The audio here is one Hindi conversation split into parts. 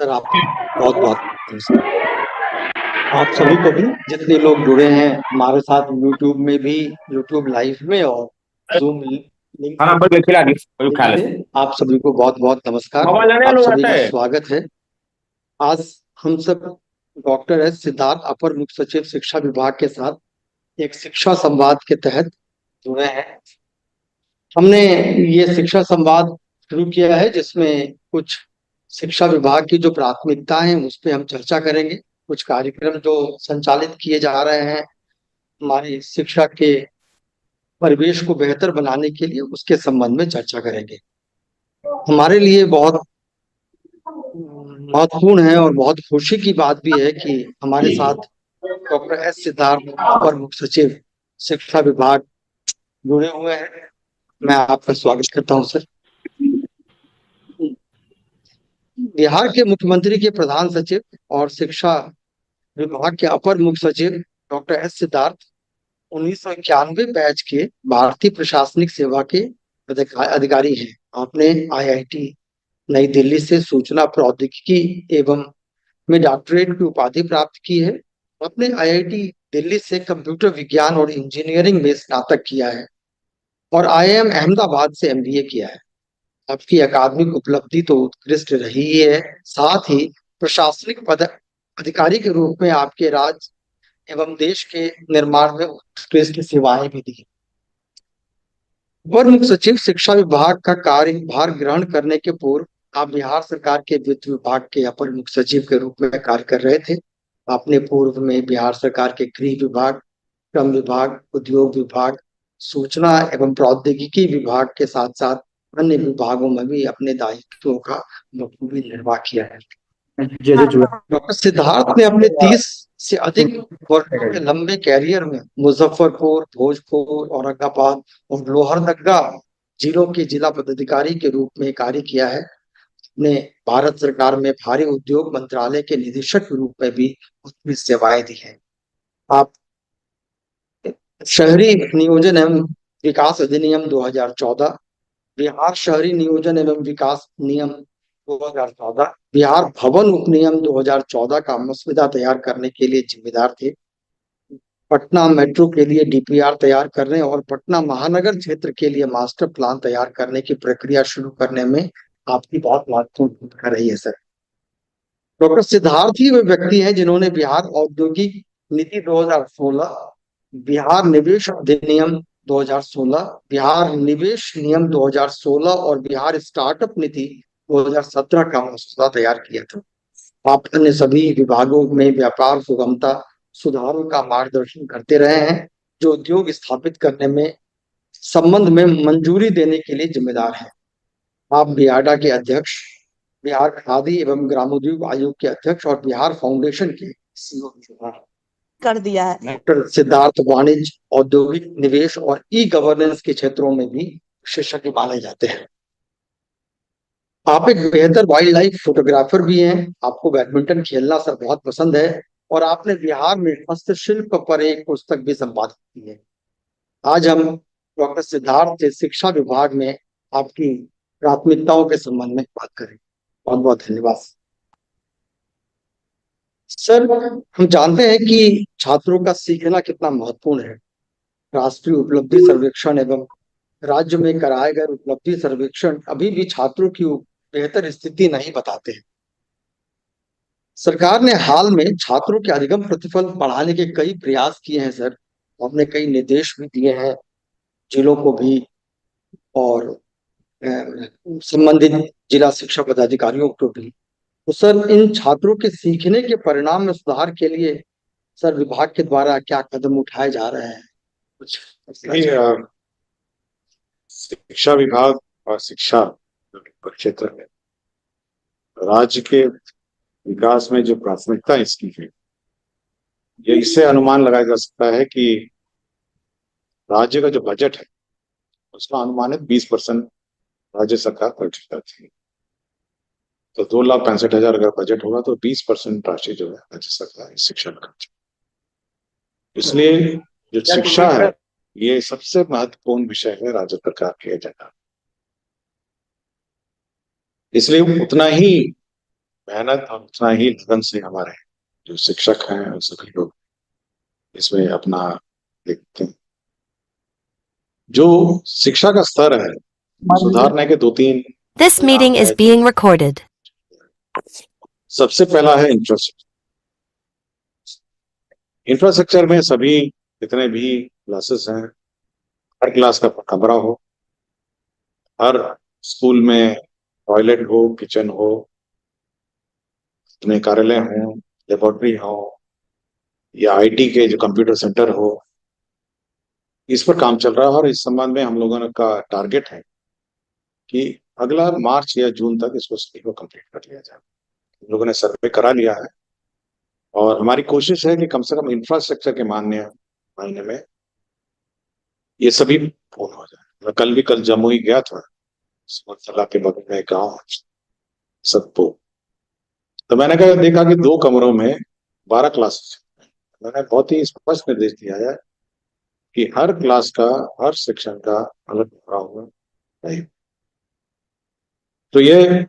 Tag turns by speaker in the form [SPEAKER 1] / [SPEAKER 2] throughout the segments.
[SPEAKER 1] सर आपको बहुत बहुत नमस्कार। आप सभी को भी जितने लोग जुड़े हैं हमारे साथ यूट्यूब में भी, यूट्यूब लाइव में और जूम लिंक
[SPEAKER 2] हाँ नंबर देख आगे कोई
[SPEAKER 1] लिंक
[SPEAKER 2] खा ले।
[SPEAKER 1] से आप सभी को बहुत बहुत नमस्कार।
[SPEAKER 2] मोबाइल लेने
[SPEAKER 1] आप
[SPEAKER 2] लोग
[SPEAKER 1] सभी
[SPEAKER 2] आता
[SPEAKER 1] का
[SPEAKER 2] है।
[SPEAKER 1] स्वागत है। आज हम सब डॉक्टर एस सिद्धार्थ, अपर मुख्य सचिव शिक्षा विभाग के साथ एक शिक्षा संवाद के तहत जुड़े हैं। हमने ये शिक्षा संवाद शुरू किया है जिसमें कुछ शिक्षा विभाग की जो प्राथमिकताएं हैं उस पर हम चर्चा करेंगे। कुछ कार्यक्रम जो संचालित किए जा रहे हैं हमारी शिक्षा के परिवेश को बेहतर बनाने के लिए, उसके संबंध में चर्चा करेंगे। हमारे लिए बहुत महत्वपूर्ण है और बहुत खुशी की बात भी है कि हमारे साथ डॉक्टर एस सिद्धार्थ, अपर मुख्य सचिव शिक्षा विभाग, जुड़े हुए हैं। मैं आपका स्वागत करता हूं सर। बिहार के मुख्यमंत्री के प्रधान सचिव और शिक्षा विभाग के अपर मुख्य सचिव डॉक्टर एस सिद्धार्थ 1991 बैच के भारतीय प्रशासनिक सेवा के अधिकारी हैं। आपने आईआईटी नई दिल्ली से सूचना प्रौद्योगिकी एवं में डॉक्टरेट की उपाधि प्राप्त की है। आपने आईआईटी दिल्ली से कंप्यूटर विज्ञान और इंजीनियरिंग में स्नातक किया है और आईआईएम अहमदाबाद से एमबीए किया है। आपकी अकादमिक उपलब्धि तो उत्कृष्ट रही ही है, साथ ही प्रशासनिक पद अधिकारी के रूप में आपके राज्य एवं देश के निर्माण में उत्कृष्ट सेवाएं भी दी। अपर मुख्य सचिव शिक्षा विभाग का कार्यभार ग्रहण करने के पूर्व आप बिहार सरकार के वित्त विभाग के अपर मुख्य सचिव के रूप में कार्य कर रहे थे। आपने पूर्व में बिहार सरकार के गृह विभाग, श्रम विभाग, उद्योग विभाग, सूचना एवं प्रौद्योगिकी विभाग के साथ साथ अन्य विभागों में भी अपने दायित्वों का बखूबी निर्वाह किया है। डॉक्टर सिद्धार्थ ने अपने 30 से अधिक वर्षों के लंबे कैरियर में मुजफ्फरपुर, भोजपुर, औरंगाबाद और लोहरदगा जिलों के जिला पदाधिकारी के रूप में कार्य किया है। ने भारत सरकार में भारी उद्योग मंत्रालय के निदेशक के रूप में भी उत्कृष्ट सेवाएं दी हैं। आप शहरी नियोजन एवं विकास अधिनियम 2014, बिहार शहरी नियोजन एवं विकास नियम 2014, बिहार भवन उपनियम 2014 का मसौदा तैयार करने के लिए जिम्मेदार थे। पटना मेट्रो के लिए डीपीआर तैयार करने और पटना महानगर क्षेत्र के लिए मास्टर प्लान तैयार करने की प्रक्रिया शुरू करने में आपकी बहुत महत्वपूर्ण भूमिका रही है सर। डॉक्टर सिद्धार्थ ही वे व्यक्ति हैं जिन्होंने बिहार औद्योगिक नीति 2016, बिहार निवेश अधिनियम 2016, बिहार निवेश नियम 2016 और बिहार स्टार्टअप नीति 2017 का मसौदा तैयार किया था। आप अन्य सभी विभागों में व्यापार सुगमता सुधारों का मार्गदर्शन करते रहे हैं, जो उद्योग स्थापित करने में संबंध में मंजूरी देने के लिए जिम्मेदार हैं। आप बियाडा के अध्यक्ष, बिहार खादी एवं ग्रामोद्योग आयोग के अध्यक्ष और बिहार फाउंडेशन के सीईओ
[SPEAKER 3] कर दिया है।
[SPEAKER 1] डॉक्टर सिद्धार्थ वाणिज्य, औद्योगिक निवेश और ई गवर्नेंस के क्षेत्रों में भी विशेषज्ञ माने जाते हैं। आप एक बेहतर वाइल्ड लाइफ फोटोग्राफर भी हैं। आपको बैडमिंटन खेलना सर बहुत पसंद है और आपने बिहार में हस्तशिल्प पर एक पुस्तक भी संपादित की है। आज हम डॉक्टर सिद्धार्थ से शिक्षा विभाग में आपकी प्राथमिकताओं के संबंध में बात करें। बहुत बहुत धन्यवाद सर। हम जानते हैं कि छात्रों का सीखना कितना महत्वपूर्ण है। राष्ट्रीय उपलब्धि सर्वेक्षण एवं राज्य में कराए गए उपलब्धि सर्वेक्षण अभी भी छात्रों की बेहतर स्थिति नहीं बताते हैं। सरकार ने हाल में छात्रों के अधिगम प्रतिफल बढ़ाने के कई प्रयास किए हैं सर। हमने कई निर्देश भी दिए हैं जिलों को भी और संबंधित जिला शिक्षा पदाधिकारियों को भी। तो सर इन छात्रों के सीखने के परिणाम में सुधार के लिए सर विभाग के द्वारा क्या कदम उठाए जा रहे हैं, कुछ
[SPEAKER 4] शिक्षा विभाग और शिक्षा क्षेत्र में राज्य के विकास में जो प्राथमिकता इसकी है, ये इससे अनुमान लगाया जा सकता है कि राज्य का जो बजट है उसका अनुमानित 20% राज्य सरकार खर्च करती है। तो 2,65,000 अगर बजट होगा तो 20% राशि जो है राज्य सरकार शिक्षा में खर्च। इसलिए जो शिक्षा है ये सबसे महत्वपूर्ण विषय है राज्य सरकार के एजेंडा। इसलिए उतना ही मेहनत और उतना ही लगन से हमारे जो शिक्षक हैं और सभी लोग इसमें अपना देखते हैं। जो शिक्षा का स्तर है सुधारने के दो तीन
[SPEAKER 2] This meeting
[SPEAKER 4] परिणाम
[SPEAKER 2] is
[SPEAKER 4] है जो
[SPEAKER 2] being recorded.
[SPEAKER 4] सबसे पहला है इंफ्रास्ट्रक्चर। इंफ्रास्ट्रक्चर में सभी जितने भी क्लासेस हैं, हर क्लास का कमरा हो, हर स्कूल में टॉयलेट हो, किचन हो, अपने कार्यालय हो, लेबोरेटरी हो, या आईटी के जो कंप्यूटर सेंटर हो, इस पर काम चल रहा है। और इस संबंध में हम लोगों का टारगेट है कि अगला मार्च या जून तक इसको सभी को कंप्लीट कर लिया जाए। हम लोगों ने सर्वे करा लिया है और हमारी कोशिश है कि कम से कम इंफ्रास्ट्रक्चर के मायने में ये सभी पूर्ण हो जाए। मैं कल जमुई गया था, समरथला के बगल में गांव है सतपुर, तो मैंने कहा देखा कि 2 कमरों में 12 क्लासेस। मैंने बहुत ही स्पष्ट निर्देश दिया है कि हर क्लास का, हर सेक्शन का अलग कमरा होगा। नहीं तो ये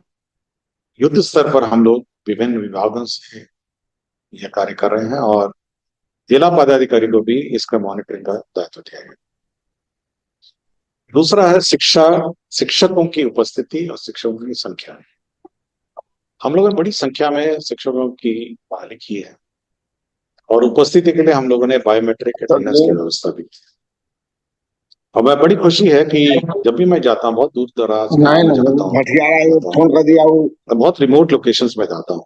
[SPEAKER 4] युद्ध स्तर पर हम लोग विभिन्न विभागों से यह कार्य कर रहे हैं और जिला पदाधिकारी को भी इसका मॉनिटरिंग का दायित्व दिया गया। दूसरा है शिक्षकों की उपस्थिति और शिक्षकों की संख्या। हम लोगों ने बड़ी संख्या में शिक्षकों की बहाली की है और उपस्थिति के लिए हम लोगों ने बायोमेट्रिक अटेंडेंस की व्यवस्था भी की। और मैं बड़ी खुशी है कि जब भी मैं जाता हूँ, बहुत दूर दराज बहुत रिमोट लोकेशंस में जाता हूँ,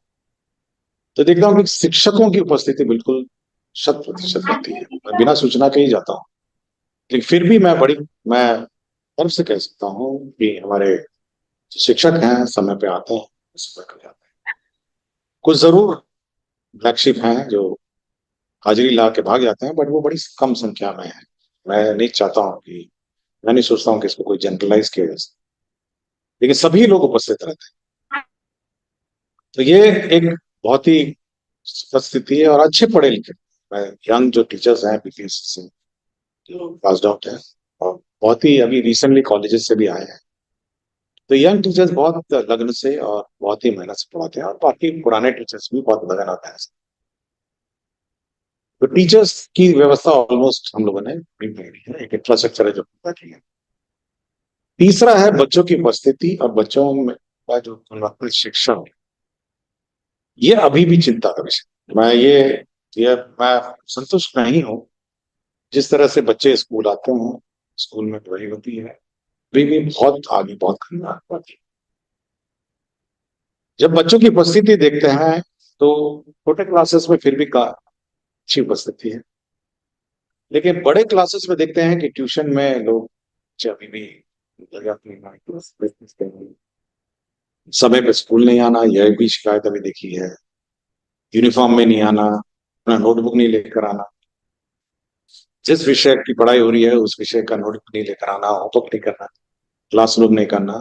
[SPEAKER 4] तो देखता हूँ कि शिक्षकों की उपस्थिति बिल्कुल 100% रहती है। मैं बिना सूचना के ही जाता हूँ, लेकिन फिर भी मैं गर्व से कह सकता हूँ कि हमारे शिक्षक हैं समय पे आते हैं, समय पे जाते हैं। कुछ जरूर ब्लैक शिप हैं जो हाजिरी ला के भाग जाते हैं, बट वो बड़ी कम संख्या में है। मैं नहीं सोचता हूँ कि इसको कोई जनरलाइज किया जा सकता, लेकिन सभी लोग उपस्थित रहते हैं। तो ये एक बहुत ही उपस्थिति है और अच्छे पढ़े लिखे यंग जो टीचर्स हैं बीपीएससी से जो पास आउट है और बहुत ही अभी रिसेंटली कॉलेजेस से भी आए हैं। तो यंग टीचर्स बहुत लगन से और बहुत ही मेहनत से पढ़ाते हैं और बाकी पुराने टीचर्स भी बहुत लगन आता है। तो टीचर्स की व्यवस्था ऑलमोस्ट हम लोगों ने एक इंफ्रास्ट्रक्चर है जो पूरा किया है। तीसरा है बच्चों की उपस्थिति और बच्चों में का जो गुणवत्ता शिक्षा, ये अभी भी चिंता का विषय। मैं संतुष्ट नहीं हूँ जिस तरह से बच्चे स्कूल आते हैं, स्कूल में पढ़ाई होती है, अभी भी बहुत आगे, बहुत खतरनाक बात है। जब बच्चों की उपस्थिति देखते हैं तो छोटे क्लासेस में फिर भी अच्छी उपस्थिति है, लेकिन बड़े क्लासेस में देखते हैं कि ट्यूशन में लोग अभी भी समय पे स्कूल नहीं आना, यह भी शिकायत अभी देखी है। यूनिफॉर्म में नहीं आना, अपना नोटबुक नहीं लेकर आना, जिस विषय की पढ़ाई हो रही है उस विषय का नोटबुक नहीं लेकर आना, होमवर्क नहीं करना, क्लासरूम नहीं करना।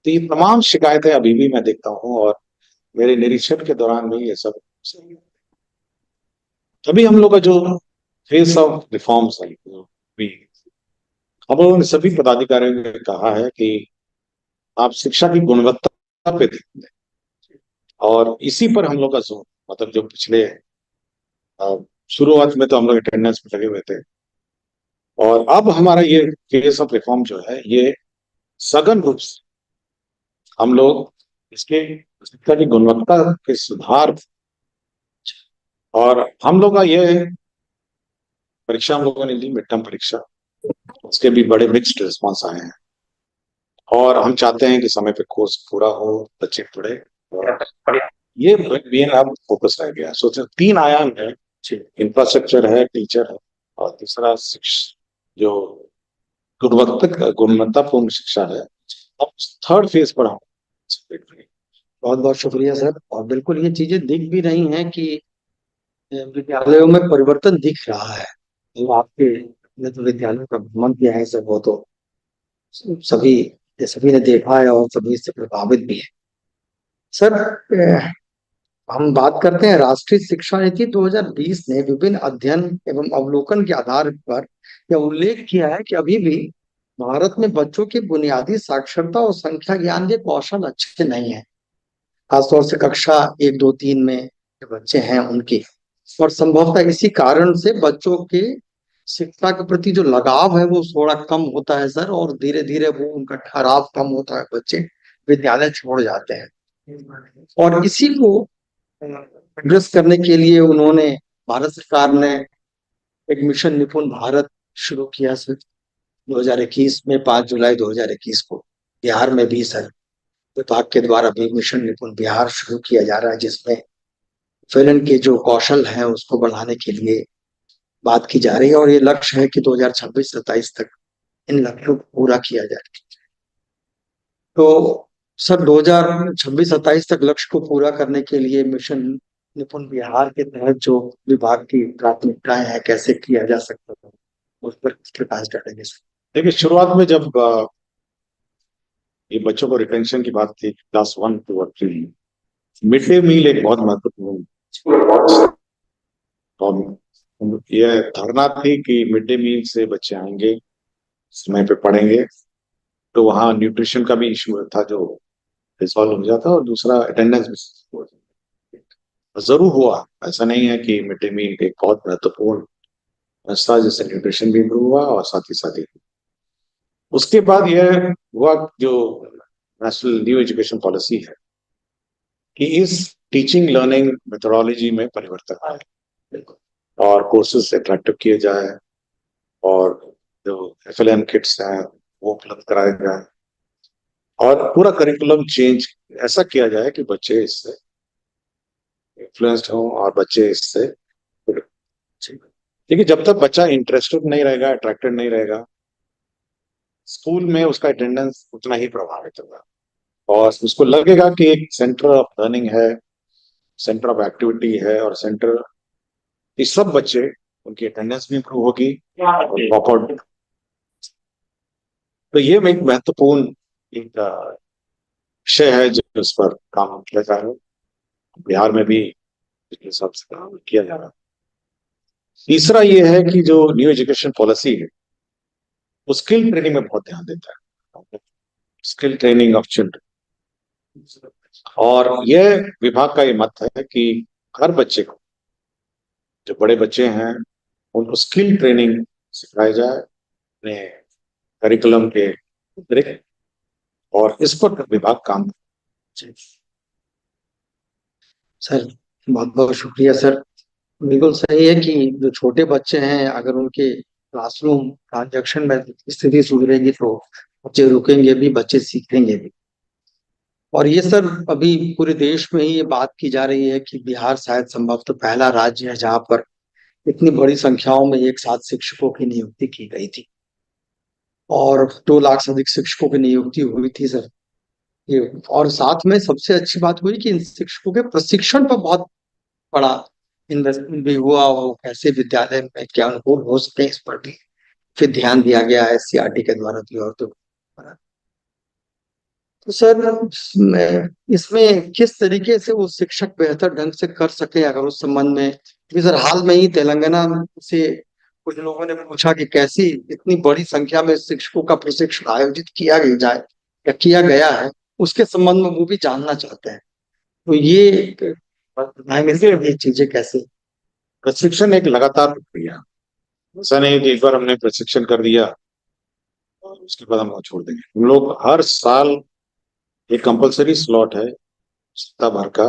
[SPEAKER 4] तो ये तमाम शिकायतें अभी भी मैं देखता हूँ और मेरे निरीक्षण के दौरान भी ये सब अभी हम लोग का जो फेस ऑफ रिफॉर्म्स है, हम लोगों ने सभी पदाधिकारियों ने कहा है कि आप शिक्षा की गुणवत्ता पे ध्यान दें और इसी पर हम लोग का जोर, मतलब जो पिछले शुरुआत में तो हम लोग अटेंडेंस में लगे हुए थे और अब हमारा ये फेस ऑफ रिफॉर्म जो है ये सघन रूप से हम लोग इसके शिक्षा की गुणवत्ता के सुधार और हम लोग का ये परीक्षा हम लोगों ने ली, मिड टर्म परीक्षा, उसके भी बड़े मिक्स्ड रिस्पॉन्स आए हैं और हम चाहते हैं कि समय पे कोर्स पूरा हो, बच्चे पढ़े। और ये मेन अब फोकस रह गया। सोचो 3 आयाम है, इंफ्रास्ट्रक्चर है, टीचर है और तीसरा जो गुणवत्तापूर्ण शिक्षा है। अब 3rd फेज पर हम
[SPEAKER 1] बहुत बहुत शुक्रिया सर। और बिल्कुल ये चीजें दिख भी रही हैं कि विद्यालयों में परिवर्तन दिख रहा है। तो आपके जो विद्यालयों का भ्रमण किया है सर, वो तो सभी ने देखा है और सभी इससे प्रभावित भी है। सर, हम बात करते हैं राष्ट्रीय शिक्षा नीति 2020 ने विभिन्न अध्ययन एवं अवलोकन के आधार पर यह उल्लेख किया है कि अभी भी भारत में बच्चों की बुनियादी साक्षरता और संख्या ज्ञान के कौशल अच्छे नहीं है। खासतौर से कक्षा 1, 2, 3 में जो बच्चे हैं उनके, और संभवतः इसी कारण से बच्चों के शिक्षा के प्रति जो लगाव है वो थोड़ा कम होता है सर, और धीरे धीरे वो उनका ठहराव कम होता है, बच्चे विद्यालय छोड़ जाते हैं। और इसी को एड्रेस करने के लिए उन्होंने, भारत सरकार ने एक मिशन निपुण भारत शुरू किया सर 2021 में, 5 जुलाई 2021 को बिहार में भी सर विभाग के द्वारा भी मिशन निपुण बिहार शुरू किया जा रहा है, जिसमें फिल्म के जो कौशल है उसको बढ़ाने के लिए बात की जा रही है, और ये लक्ष्य है कि 2026-27 तक इन लक्ष्यों को पूरा किया जाए। तो सर 2026-27 तक लक्ष्य को पूरा करने के लिए मिशन निपुण बिहार के तहत जो विभाग की प्राथमिकताएं हैं, कैसे किया जा सकता है, उस पर प्रकाश डालेंगे सर।
[SPEAKER 4] देखिए, शुरुआत में जब ये बच्चों को रिटेंशन की बात थी, class 1 to 3, mid day meal एक बहुत महत्वपूर्ण, और यह धारणा थी कि मिड डे मील से बच्चे आएंगे, समय पे पढ़ेंगे, तो वहाँ न्यूट्रिशन का भी इशू था जो रिजॉल्व हो जाता, और दूसरा अटेंडेंस भी जरूर हुआ। ऐसा नहीं है कि मिड डे मील एक बहुत महत्वपूर्ण रास्ता जिससे न्यूट्रिशन भी इम्प्रूव हुआ, और साथ ही उसके बाद यह हुआ जो नेशनल न्यू एजुकेशन पॉलिसी है कि इस टीचिंग लर्निंग मेथोडोलॉजी में परिवर्तन आए और कोर्सेज अट्रैक्टिव किए जाए, और जो FLM किट्स हैं वो उपलब्ध कराए जाए, और पूरा करिकुलम चेंज ऐसा किया जाए कि बच्चे इससे इन्फ्लुएंस्ड हों और बच्चे इससे, देखिए जब तक बच्चा इंटरेस्टेड नहीं रहेगा, अट्रैक्टेड नहीं रहेगा, स्कूल में उसका अटेंडेंस उतना ही प्रभावित होगा, और उसको लगेगा कि एक सेंटर ऑफ लर्निंग है, सेंटर ऑफ एक्टिविटी है, और सेंटर, इस सब बच्चे, उनकी अटेंडेंस भी इंप्रूव होगी और प्रॉपर। तो ये एक महत्वपूर्ण एक विषय है जो उस पर काम किया जा रहा है, बिहार में भी पिछले हिसाब से काम किया जा रहा है। तीसरा ये है कि जो न्यू एजुकेशन पॉलिसी है वो स्किल ट्रेनिंग में बहुत ध्यान देता है, स्किल ट्रेनिंग ऑफ चिल्ड्रन, और यह विभाग का ये मत है कि हर बच्चे को, जो बड़े बच्चे हैं उनको स्किल ट्रेनिंग सिखाई जाए अपने करिकुलम के अतिरिक्त, और इस पर विभाग काम करे।
[SPEAKER 1] सर बहुत बहुत शुक्रिया सर। बिल्कुल सही है कि जो छोटे बच्चे हैं, अगर उनके क्लासरूम ट्रांजैक्शन में स्थिति सुधरेगी तो बच्चे रुकेंगे भी, बच्चे सीखेंगे भी। और ये सर अभी पूरे देश में ही ये बात की जा रही है कि बिहार शायद संभवतः पहला राज्य है जहां पर इतनी बड़ी संख्याओं में एक साथ शिक्षकों की नियुक्ति की गई थी, और 2 लाख से अधिक शिक्षकों की नियुक्ति हुई थी सर ये। और साथ में सबसे अच्छी बात हुई कि इन शिक्षकों के प्रशिक्षण पर बहुत बड़ा इन्वेस्टमेंट भी हुआ, वो कैसे विद्यालय में क्या अनुकूल हो सके इस पर भी फिर ध्यान दिया गया है SCRT के द्वारा भी। और तो सर इसमें किस तरीके से वो शिक्षक बेहतर ढंग से कर सके, अगर उस संबंध में, क्योंकि सर हाल में ही तेलंगाना से कुछ लोगों ने पूछा कि कैसी इतनी बड़ी संख्या में शिक्षकों का प्रशिक्षण आयोजित किया जाए या किया गया है, उसके संबंध में वो भी जानना चाहते हैं। तो ये चीजें कैसे?
[SPEAKER 4] प्रशिक्षण एक लगातार प्रक्रिया, ऐसा नहीं कि एक बार हमने प्रशिक्षण कर दिया और उसके बाद हम छोड़ देंगे। हम लोग हर साल एक कंपलसरी स्लॉट है सप्ताह भर का,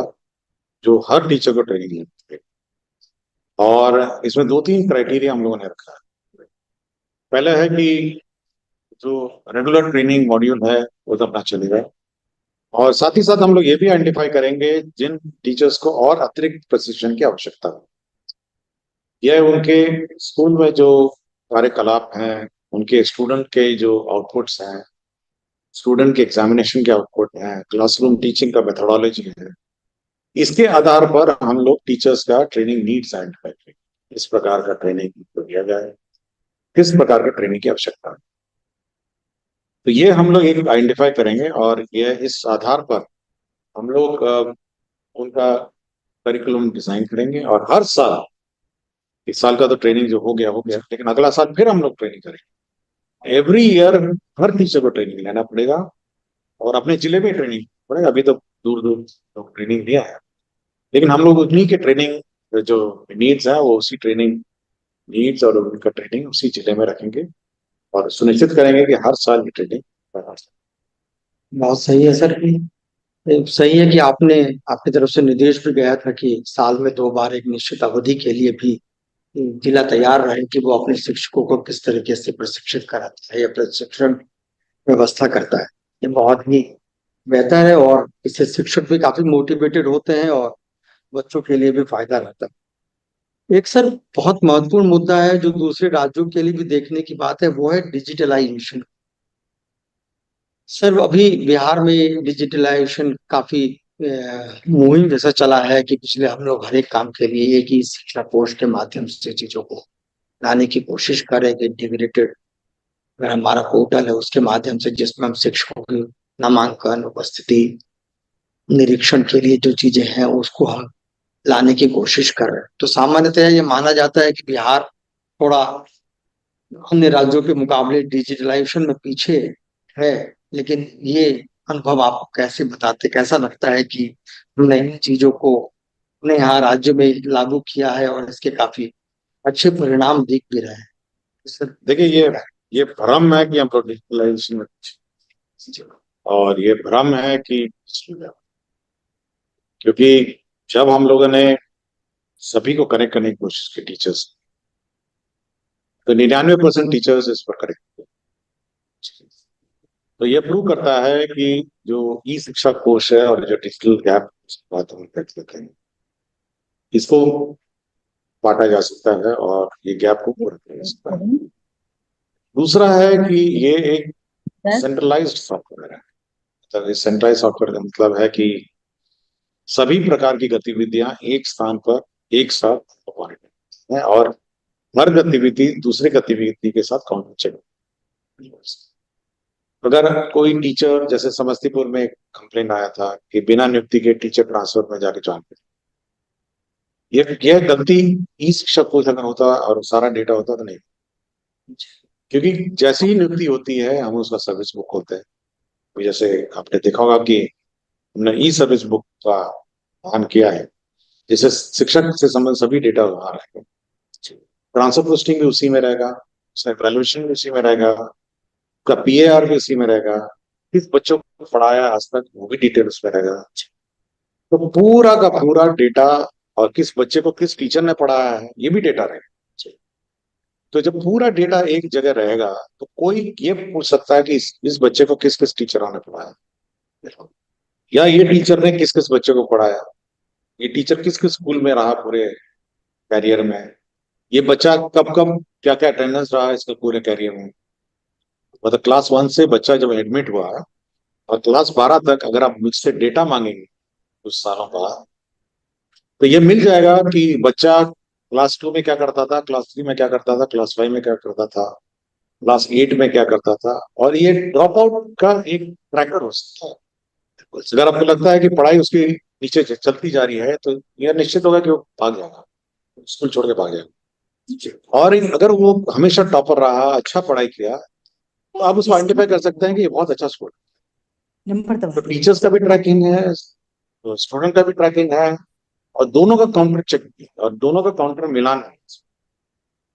[SPEAKER 4] जो हर टीचर को ट्रेनिंग लेते हैं, और इसमें 2-3 क्राइटेरिया हम लोगों ने रखा है। पहला है कि जो रेगुलर ट्रेनिंग मॉड्यूल है वो तो अपना चलेगा, और साथ ही साथ हम लोग ये भी आइडेंटिफाई करेंगे जिन टीचर्स को और अतिरिक्त प्रशिक्षण की आवश्यकता है, यह उनके स्कूल में जो कार्यकलाप हैं, उनके स्टूडेंट के जो आउटपुट्स हैं, स्टूडेंट के एग्जामिनेशन के आउटपुट हैं, क्लासरूम टीचिंग का मेथोडोलॉजी है, इसके आधार पर हम लोग टीचर्स का ट्रेनिंग नीड्स आइडेंटिफाई करेंगे, इस प्रकार का ट्रेनिंग दिया जाए, किस प्रकार की ट्रेनिंग की आवश्यकता है। तो ये हम लोग एक आइडेंटिफाई करेंगे, और ये इस आधार पर हम लोग उनका करिकुलम डिजाइन करेंगे, और हर साल, इस साल का तो ट्रेनिंग जो हो गया, लेकिन अगला साल फिर हम लोग ट्रेनिंग करेंगे। एवरी ईयर हर टीचर को ट्रेनिंग लेना पड़ेगा, और अपने जिले में ट्रेनिंग पड़ेगा। अभी तो दूर दूर तो ट्रेनिंग नहीं आया, लेकिन हम लोग उन्हीं के ट्रेनिंग जो नीड्स है वो उसी ट्रेनिंग नीड्स और उनका ट्रेनिंग उसी जिले में रखेंगे और सुनिश्चित करेंगे कि हर साल की ट्रेनिंग।
[SPEAKER 1] बहुत सही है सर। सही है कि आपने आपकी तरफ से निर्देश भी गया था कि साल में 2 बार एक निश्चित अवधि के लिए भी जिला तैयार रहे कि वो अपने शिक्षकों को किस तरीके से प्रशिक्षित कराता है या प्रशिक्षण व्यवस्था करता है। ये बहुत ही बेहतर है और इससे शिक्षक भी काफी मोटिवेटेड होते हैं और बच्चों के लिए भी फायदा रहता है। एक सर बहुत महत्वपूर्ण मुद्दा है जो दूसरे राज्यों के लिए भी देखने की बात है, वो है डिजिटलाइजेशन। सर अभी बिहार में डिजिटलाइजेशन काफी मुहिम जैसा चला है कि पिछले हम लोग हर एक काम के लिए एक ही शिक्षा कोष के माध्यम से चीजों को लाने की कोशिश करेंगे। इंटीग्रेटेड अगर हमारा पोर्टल है उसके माध्यम से जिसमें हम शिक्षकों की नामांकन, उपस्थिति, निरीक्षण के लिए जो चीजें हैं उसको हम लाने की कोशिश कर रहे हैं। तो सामान्यतः ये माना जाता है कि बिहार थोड़ा अन्य राज्यों के मुकाबले डिजिटलाइजेशन में पीछे है, लेकिन ये अनुभव आपको कैसे बताते, कैसा लगता है कि हमने इन चीजों को अपने यहाँ राज्य में लागू किया है और इसके काफी अच्छे परिणाम दिख भी रहे हैं? सर
[SPEAKER 4] देखिए, ये भ्रम है कि हम लोग डिजिटलाइजेशन में, और ये भ्रम है कि क्योंकि जब हम लोगों ने सभी को कनेक्ट करने की कोशिश की टीचर्स, तो 99% टीचर्स इस पर कनेक्ट हुए। तो ये प्रूव करता है कि जो ई शिक्षा कोष है और जो डिजिटल गैप बात हम करते हैं, इसको बांटा जा सकता है और ये गैप को पूरा किया जा सकता है। दूसरा है कि ये एक सेंट्रलाइज्ड सॉफ्टवेयर है। मतलब इस सेंट्रलाइज सॉफ्टवेयर का मतलब है कि सभी प्रकार की गतिविधियां एक स्थान पर एक साथ हो रही है और हर गतिविधि दूसरे गतिविधि के साथ काउंटर चेक। अगर कोई टीचर, जैसे समस्तीपुर में एक कंप्लेंट आया था कि बिना नियुक्ति के टीचर ट्रांसफर में जाके ज्वाइन कर, यह गलती ई शिक्षक को अगर होता और सारा डेटा होता तो नहीं, क्योंकि जैसी ही नियुक्ति होती है हम उसका सर्विस बुक खोलते हैं। तो जैसे आपने देखा होगा कि हमने ई सर्विस बुक का ऑन किया है, जिससे शिक्षक से संबंधित सभी डेटा वहां रहेगा। ट्रांसफर पोस्टिंग भी उसी में रहेगा, वैल्यूएशन भी उसी में रहेगा, उसका पीएआर भी उसी में रहेगा, किस बच्चों को पढ़ाया आज तक वो भी डिटेल उसमें रहेगा। तो पूरा का पूरा डेटा और किस बच्चे को किस टीचर ने पढ़ाया है ये भी डेटा रहेगा। तो जब पूरा डेटा एक जगह रहेगा तो कोई ये पूछ सकता है कि इस बच्चे को किस किस टीचरों ने पढ़ाया, या ये टीचर ने किस किस बच्चे को पढ़ाया, ये टीचर किस किस स्कूल में रहा पूरे कैरियर में, ये बच्चा कब कब क्या क्या अटेंडेंस रहा इसके पूरे कैरियर में। मतलब क्लास 1 से बच्चा जब एडमिट हुआ और क्लास 12 तक अगर आप मुझसे डेटा मांगेंगे कुछ सालों का, तो ये मिल जाएगा कि बच्चा क्लास 2 में क्या करता था, क्लास 3 में क्या करता था, क्लास 5 में क्या करता था, क्लास 8 में क्या करता था। और ये ड्रॉप आउट का एक ट्रैकर हो सकता है। अगर आपको लगता है कि पढ़ाई उसकी नीचे चलती जा रही है तो यह निश्चित होगा कि वो भाग जाएगा, स्कूल छोड़ के भाग जाएगा। और अगर वो हमेशा टॉपर रहा, अच्छा पढ़ाई किया, तो आप उसको आइडेंटिफाई कर सकते हैं कि ये बहुत अच्छा स्कूल। तो टीचर्स का भी ट्रैकिंग है, तो स्टूडेंट का भी ट्रैकिंग है, और दोनों का काउंटर चेक और दोनों का काउंटर मिलान है।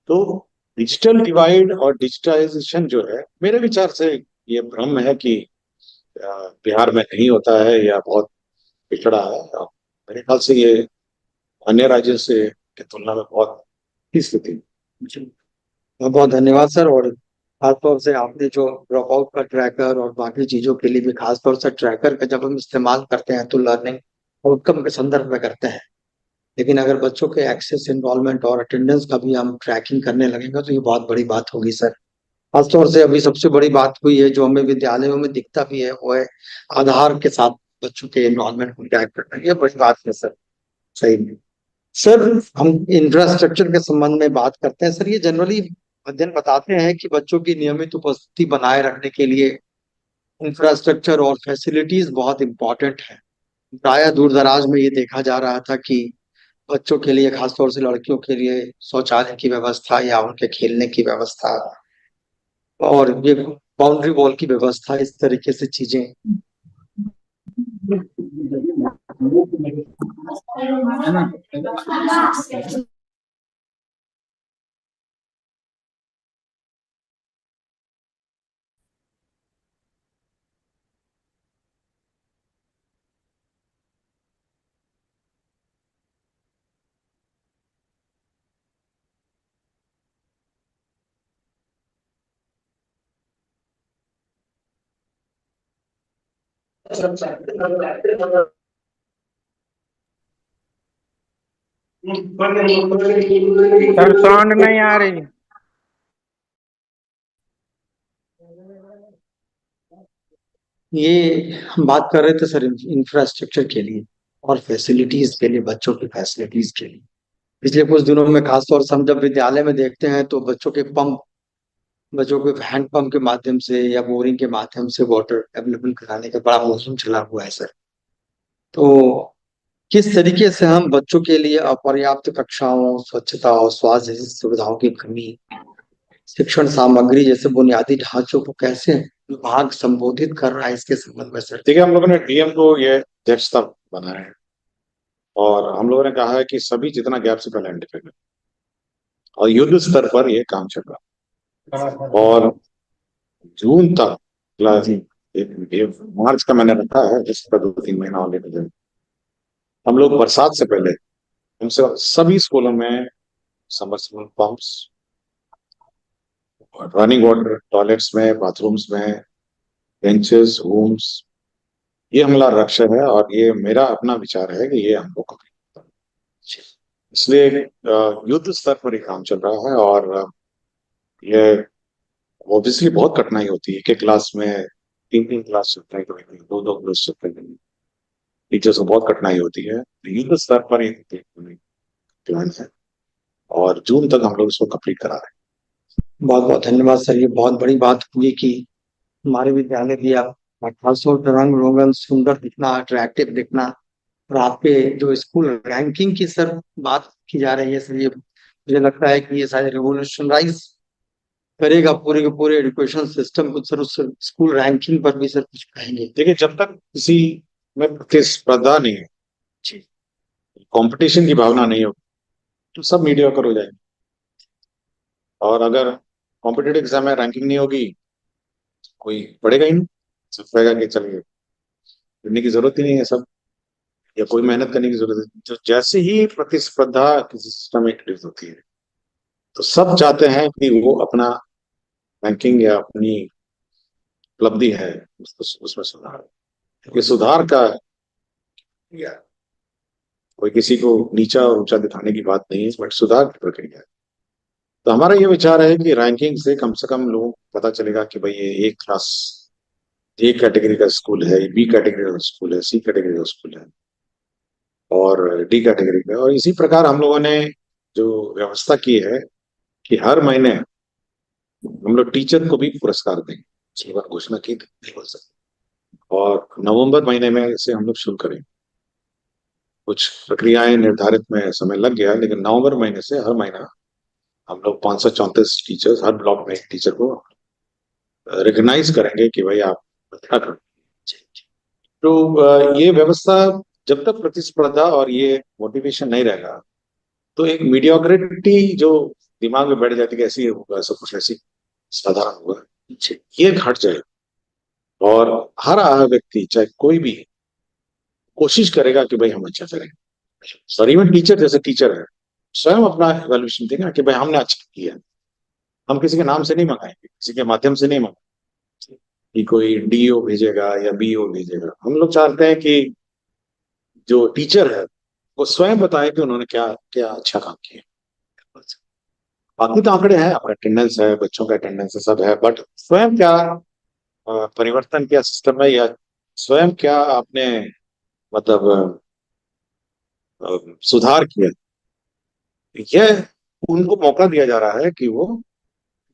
[SPEAKER 4] तो डिजिटल डिवाइड और डिजिटाइजेशन जो है, मेरे विचार से ये भ्रम है कि बिहार में नहीं होता है या बहुत पिछड़ा है। और मेरे ख्याल से ये अन्य राज्यों से की तुलना में बहुत ही स्थिति।
[SPEAKER 1] बहुत बहुत धन्यवाद सर। और खासतौर से आपने जो ड्रॉप आउट का ट्रैकर और बाकी चीजों के लिए भी खासतौर से ट्रैकर का जब हम इस्तेमाल करते हैं तो लर्निंग आउटकम के संदर्भ में करते हैं, लेकिन अगर बच्चों के एक्सेस, इनरोलमेंट और अटेंडेंस का भी हम ट्रैकिंग करने लगेंगे तो ये बहुत बड़ी बात होगी सर। खासतौर से अभी सबसे बड़ी बात हुई है जो हमें विद्यालयों में दिखता भी है, वो है आधार के साथ बच्चों के इनरोलमेंट को ट्रैक करना। ये बड़ी बात है सर। सही में सर, हम इंफ्रास्ट्रक्चर के संबंध में बात करते हैं सर। ये जनरली अध्ययन बताते हैं कि बच्चों की नियमित उपस्थिति बनाए रखने के लिए इंफ्रास्ट्रक्चर और फैसिलिटीज बहुत इंपॉर्टेंट है। प्राय दूर दराज में ये देखा जा रहा था कि बच्चों के लिए, खासतौर से लड़कियों के लिए शौचालय की व्यवस्था या उनके खेलने की व्यवस्था और ये बाउंड्री वॉल की व्यवस्था, इस तरीके से चीजें
[SPEAKER 2] सर साउंड नहीं आ रही।
[SPEAKER 1] ये हम बात कर रहे थे सर इंफ्रास्ट्रक्चर के लिए और फैसिलिटीज के लिए, बच्चों की फैसिलिटीज के लिए। पिछले कुछ दिनों में खासतौर से हम जब विद्यालय में देखते हैं तो बच्चों के हैंडपंप के माध्यम से या बोरिंग के माध्यम से वाटर अवेलेबल कराने का बड़ा मुहिम चला हुआ है सर। तो किस तरीके से हम बच्चों के लिए अपर्याप्त कक्षाओं, स्वच्छता और स्वास्थ्य जैसी सुविधाओं की कमी, शिक्षण सामग्री जैसे बुनियादी ढांचों को कैसे विभाग संबोधित कर रहा है, इसके संबंध में सर।
[SPEAKER 4] देखिए, हम लोगों ने डीएम को ये अध्यक्षता बनाया है और हम लोगों ने कहा है कि सभी जितना गैप से पहले आइडेंटिफाई करें और युद्ध स्तर पर ये काम चल रहा है। और जून तक मार्च का मैंने रखा है, जिसका 2-3 महीना और लेकर जाए। हम लोग बरसात से पहले हमसे सभी स्कूलों में submersible pumps, running water, toilets में, बाथरूम्स में, बेंचेस, रूम्स, ये हमारा लक्ष्य है और ये मेरा अपना विचार है कि ये हमको कंप्लीट करना है। इसलिए युद्ध स्तर पर ये काम चल रहा है और ये ऑब्वियसली बहुत कठिनाई होती है। एक क्लास में 3-3 क्लास चलते हैं, कभी 2-2 क्लास चलते हैं, टीचर्स को बहुत कठिनाई होती है। युद्ध स्तर पर ये प्लान है और जून तक हम लोग इसको कंप्लीट करा रहे हैं।
[SPEAKER 1] बहुत बहुत धन्यवाद सर। ये बहुत बड़ी बात हुई कि हमारे विद्यालय भी आप खासतौर पर रंग रोगन, सुंदर दिखना, अट्रैक्टिव दिखना, और आपके जो स्कूल रैंकिंग की सर बात की जा रही है सर, ये मुझे लगता है कि ये शायद रिवोल्यूशनराइज करेगा पूरे के पूरे एजुकेशन सिस्टम को सर। उस स्कूल रैंकिंग पर भी सर कुछ कहेंगे?
[SPEAKER 4] देखिए, जब तक किसी में प्रतिस्पर्धा नहीं है, कंपटीशन की भावना नहीं होगी, तो सब मीडियोकर हो जाएंगे। और अगर कॉम्पिटेटिव एग्जाम में रैंकिंग नहीं होगी, कोई पढ़ेगा ही नहीं, सब कहेगा कि चलिए पढ़ने की जरूरत ही नहीं है सब, या कोई मेहनत करने की जरूरत है। जो जैसे ही प्रतिस्पर्धा किसी सिस्टम में इंट्रोड्यूस होती है, तो सब चाहते हैं कि वो अपना रैंकिंग या अपनी उपलब्धि है उसमें सुधार। ये सुधार का या कोई किसी को नीचा और ऊंचा दिखाने की बात नहीं है, बट सुधार की प्रक्रिया है। तो हमारा ये विचार है कि रैंकिंग से कम लोगों को पता चलेगा कि भाई ये एक क्लास, ए कैटेगरी का स्कूल है, बी कैटेगरी का स्कूल है, सी कैटेगरी का स्कूल है और डी कैटेगरी का। और इसी प्रकार हम लोगों ने जो व्यवस्था की है कि हर महीने हम लोग टीचर को भी पुरस्कार देंगे। इस बार घोषणा की नहीं बोल सकते, और नवंबर महीने में इसे हम लोग शुरू करेंगे। कुछ प्रक्रियाएं निर्धारित में समय लग गया, लेकिन नवंबर महीने से हर महीना हम लोग 534 टीचर्स, हर ब्लॉक में एक टीचर को रिकॉग्नाइज करेंगे कि भाई आप अच्छा कर। तो ये व्यवस्था, जब तक प्रतिस्पर्धा और ये मोटिवेशन नहीं रहेगा, तो एक मीडियोक्रिटी जो दिमाग में बैठ जाती है कि ऐसे ही होगा, सब कुछ ऐसे साधारण होगा, ये घट जाए और हर व्यक्ति, चाहे कोई भी, कोशिश करेगा कि भाई हम अच्छा करें। और इवन टीचर, जैसे टीचर है, स्वयं अपना इवैल्यूएशन देगा कि भाई हमने अच्छा किया। हम किसी के नाम से नहीं मंगाएंगे, किसी के माध्यम से नहीं मंगाएंगे कि कोई डीओ भेजेगा या बीओ भेजेगा। हम लोग चाहते हैं कि जो टीचर है वो स्वयं बताए कि उन्होंने क्या क्या अच्छा काम किया। बाकी तो आंकड़े हैं, आपका अटेंडेंस है, बच्चों का अटेंडेंस है, सब है, बट स्वयं क्या परिवर्तन किया सिस्टम में, या स्वयं क्या आपने मतलब सुधार किया, यह उनको मौका दिया जा रहा है कि वो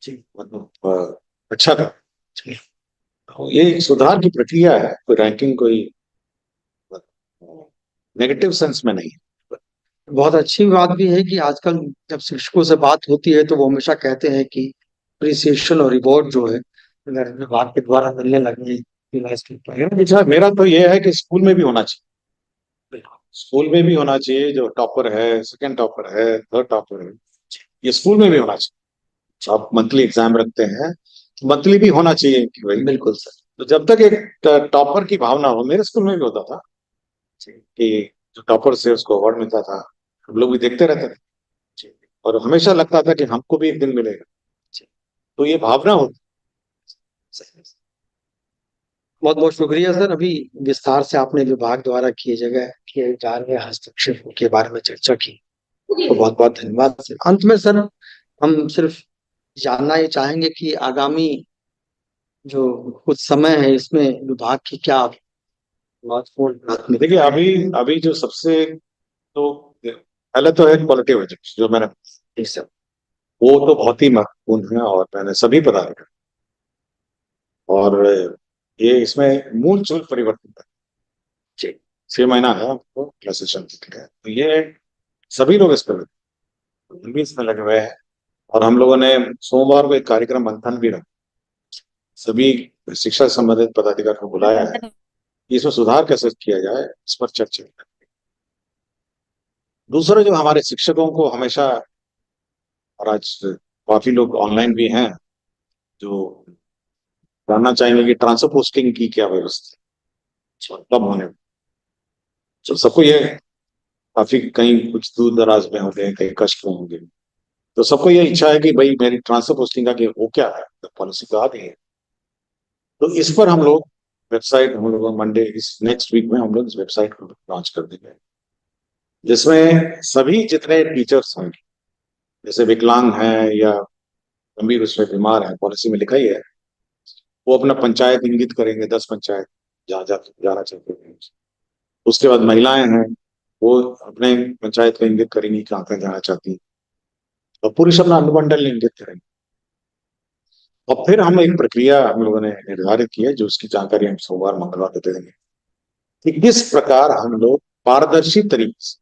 [SPEAKER 4] जी मतलब अच्छा कर। तो ये एक सुधार की प्रक्रिया है, कोई रैंकिंग, कोई नेगेटिव सेंस में नहीं है।
[SPEAKER 1] बहुत अच्छी बात भी है कि आजकल जब शिक्षकों से बात होती है तो वो हमेशा कहते हैं कि अप्रिसिएशन और रिवॉर्ड जो है अगर विभाग के द्वारा मिलने लगे रियलाइज कर पाएगा।
[SPEAKER 4] अच्छा, मेरा तो ये है कि स्कूल में भी होना चाहिए, स्कूल में भी होना चाहिए। जो टॉपर है, सेकंड टॉपर है, थर्ड टॉपर है, ये स्कूल में भी होना चाहिए। आप मंथली एग्जाम रखते हैं, मंथली भी होना चाहिए कि भाई।
[SPEAKER 1] बिल्कुल सर।
[SPEAKER 4] तो जब तक एक टॉपर की भावना हो, मेरे स्कूल में भी होता था कि जो टॉपर से उसको अवार्ड मिलता था, हम लोग भी देखते रहते थे और हमेशा लगता था कि हमको भी एक दिन मिलेगा। तो ये भावना होती।
[SPEAKER 1] बहुत बहुत शुक्रिया सर। अभी विस्तार से आपने विभाग द्वारा किए जा रहे हस्तक्षेपों के बारे में चर्चा की, तो बहुत बहुत धन्यवाद सर। अंत में सर, हम सिर्फ जानना ये चाहेंगे कि आगामी जो कुछ समय है इसमें विभाग की क्या महत्वपूर्ण प्राथमिकता।
[SPEAKER 4] देखिए, अभी अभी जो सबसे, तो पहले तो है क्वालिटी एजुकेशन, जो मैंने,
[SPEAKER 1] जी सर।
[SPEAKER 4] वो तो बहुत ही महत्वपूर्ण है और मैंने सभी पदाधिकारी, और ये इसमें मूल चूल परिवर्तन है।
[SPEAKER 1] जी
[SPEAKER 4] 6 महीना है हमको क्लासेस चलती है, तो ये सभी लोग इस पर, हम भी इसमें लगे हुए हैं। और हम लोगों ने सोमवार को एक कार्यक्रम मंथन भी रखा, सभी शिक्षा से संबंधित पदाधिकारी को बुलाया है कि इसमें सुधार कैसे किया जाए, इस पर चर्चा की। दूसरा, जो हमारे शिक्षकों को हमेशा, और आज काफी लोग ऑनलाइन भी हैं, जो जानना चाहेंगे कि ट्रांसफर पोस्टिंग की क्या व्यवस्था है, कब होने, तो सबको ये, काफी कहीं कुछ दूर दराज में होंगे, कहीं कष्ट में होंगे, तो सबको ये इच्छा है कि भाई मेरी ट्रांसफर पोस्टिंग का कि वो क्या है, तो पॉलिसी तो आ गई है। तो इस पर हम लोग वेबसाइट, हम लोग मंडे, इस नेक्स्ट वीक में हम लोग इस वेबसाइट को लॉन्च कर देंगे, जिसमें सभी जितने टीचर्स हैं, जैसे विकलांग हैं या गंभीर उसमें बीमार हैं, पॉलिसी में लिखा ही है, वो अपना पंचायत इंगित करेंगे, 10 पंचायत जहाँ जाना चाहते हैं। उसके बाद महिलाएं हैं, वो अपने पंचायत को इंगित करेंगी कहाँ कहाँ जाना चाहती हैं, और पुरुष अपना अनुमंडल इंगित करेंगे। और फिर हम एक प्रक्रिया हम लोगों ने निर्धारित की है, जो उसकी जानकारी हम सोमवार मंगलवार को दे देंगे कि किस प्रकार हम लोग पारदर्शी तरीके से,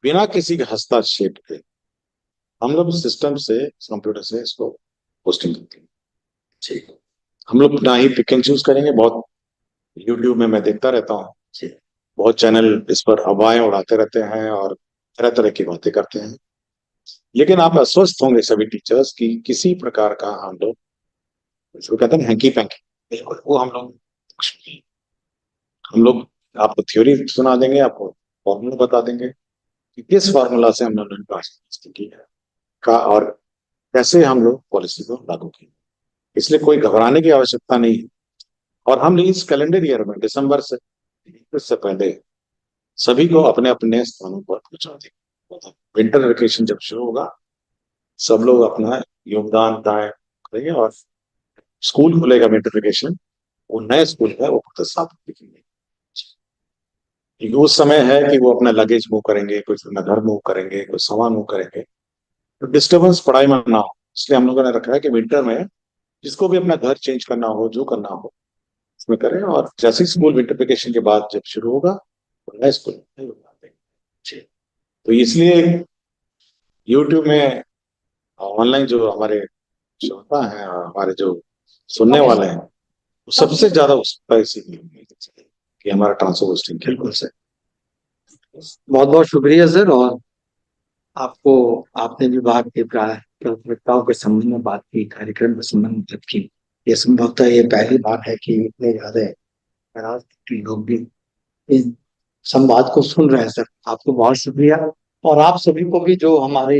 [SPEAKER 4] बिना किसी के हस्तक्षेप के, हम लोग सिस्टम से, कंप्यूटर से इसको पोस्टिंग करते हैं। ठीक, हम लोग ना ही पिक एंड चूज करेंगे। बहुत यूट्यूब में मैं देखता रहता हूँ, बहुत चैनल इस पर अफवाहें उड़ाते रहते हैं और तरह तरह की बातें करते हैं, लेकिन आप अस्वस्थ होंगे सभी टीचर्स की किसी प्रकार का हम लोग, इसको कहते हैं हैंकी पैंकी, बिल्कुल वो हम लोग आपको थ्योरी सुना देंगे, आपको फॉर्मूला बता देंगे कि किस फॉर्मूला से हम लोग ने की है का, और कैसे हम लोग पॉलिसी को लागू की। इसलिए कोई घबराने की आवश्यकता नहीं है। और हम इस कैलेंडर ईयर में दिसंबर से, इससे पहले सभी को अपने अपने स्थानों पर पहुंचा देंगे। विंटर वेकेशन जब शुरू होगा, सब लोग अपना योगदान दाएं करेंगे, और स्कूल खुलेगा विंटर वेकेशन, वो नए स्कूल है वो साफ दिखेंगे, क्योंकि उस समय है कि वो अपना लगेज मूव करेंगे, कुछ अपना घर मूव करेंगे, कुछ सामान मूव करेंगे, तो डिस्टर्बेंस पढ़ाई में ना हो। इसलिए हम लोगों ने रखा है कि विंटर में जिसको भी अपना घर चेंज करना हो, जो करना हो उसमें करें, और जैसे ही स्कूल विंटर वेकेशन के बाद जब शुरू होगा, तो नए स्कूल में योगदान देंगे। तो इसलिए यूट्यूब में ऑनलाइन जो हमारे श्रोता हैं, हमारे जो सुनने वाले हैं, वो सबसे ज्यादा उत्सुकता इसी कि हमारा ट्रांसफर पोस्टिंग बिल्कुल से।
[SPEAKER 1] बहुत बहुत शुक्रिया सर। और आपको, आपने विभाग के प्राथमिकताओं के संबंध में बात की, कार्यक्रम के संबंध में बात की। ये संभवतः ये पहली बार है कि इतने ज्यादा राजनीतिक लोग भी इस संवाद को सुन रहे हैं सर। आपको बहुत शुक्रिया। और आप सभी को भी जो हमारे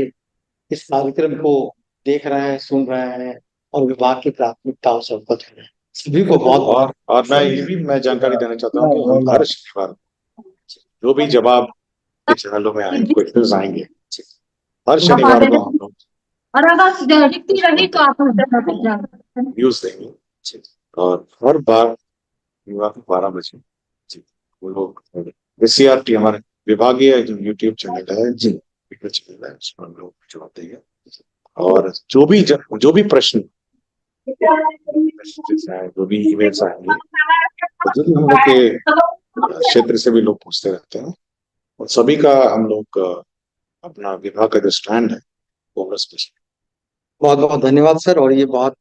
[SPEAKER 1] इस कार्यक्रम को देख रहे हैं, सुन रहे हैं और विभाग की प्राथमिकताओं से अवगत हो रहे हैं, सभी को बहुत
[SPEAKER 4] और मैं ये भी मैं जानकारी देना चाहता हूँ कि हम हर शनिवार जो भी जवाब के चैनलों में आएंगे, क्वेश्चंस आएंगे, हर शनिवार को हम लोग न्यूज देंगे, और हर बार शनिवार को 12 बजे वो लोग एससीईआरटी, हमारे विभागीय जो यूट्यूब चैनल है, जी वीडियो चैनल है, उसमें हम लोग जवाब देंगे। और जो भी प्रश्न, जो भी ईमेल्स आएंगे, जो भी हम लोग के क्षेत्र से भी लोग पूछते रहते हैं, और सभी का हम लोग अपना विभाग का जो स्टैंड है वो हम लोग
[SPEAKER 1] बहुत बहुत धन्यवाद सर। और ये बहुत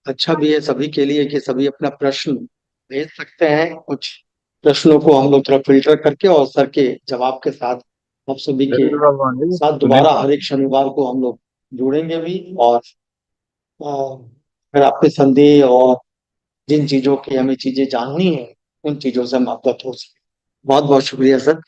[SPEAKER 1] अच्छा भी है सभी के लिए कि सभी अपना प्रश्न भेज सकते हैं। कुछ प्रश्नों को हम लोग थोड़ा फिल्टर करके और सर के जवाब के साथ आप सभी के
[SPEAKER 2] बिल्कुल भगवान जी,
[SPEAKER 1] साथ दोबारा हर एक शनिवार को हम लोग जुड़ेंगे भी। और अगर आपके संदेह और जिन चीजों की हमें चीजें जाननी है उन चीजों से हम अवगत हो सके। बहुत बहुत शुक्रिया सर।